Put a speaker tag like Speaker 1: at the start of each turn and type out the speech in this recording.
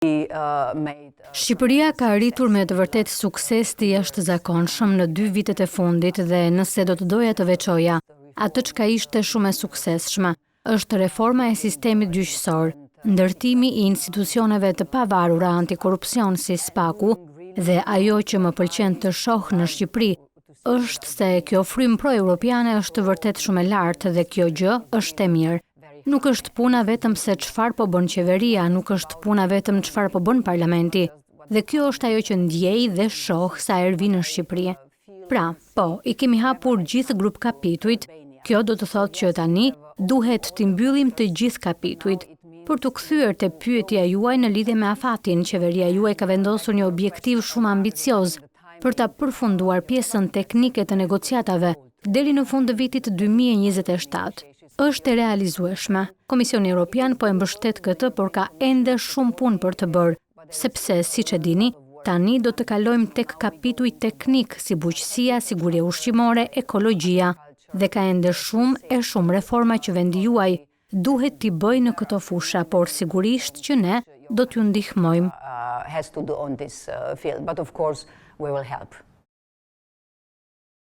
Speaker 1: Shqipëria ka arritur me të vërtet sukses të jashtëzakonshëm në 2 vitet e fundit dhe nëse do të doja të veçoja, atë çka ishte shumë e suksesshme është reforma e sistemit gjyqësor, ndërtimi i institucioneve të pavarura antikorrupsion si SPAK-u dhe ajo që më pëlqen të shoh në Shqipëri është se kjo frymë pro-europiane është vërtet shumë e lartë dhe kjo gjë është e mirë. Nuk është puna vetëm se çfarë po bën qeveria, nuk është puna vetëm çfarë po bën parlamenti. Dhe kjo është ajo që ndjej dhe shoh sa herë vi në Shqipëri. Pra, po, i kemi hapur gjithë grup kapituit. Kjo do të thotë që tani duhet të mbyllim të gjithë kapituit. Për të kthyer te pyetja juaj në lidhje me afatin, qeveria juaj ka vendosur një objektiv shumë ambicioz për ta përfunduar pjesën teknike të negociatave deri në fund të vitit 2027. Është e realizueshme. Komisioni Evropian po e mbështet këtë, por ka ende shumë punë për të bërë, sepse, siç e dini, tani do të kalojmë tek kapituj teknik si bujqësia, siguria ushqimore, ekologjia, dhe ka ende shumë reforma që vendi juaj duhet t'i bëjë në këto fusha, por sigurisht që ne do t'ju ndihmojmë.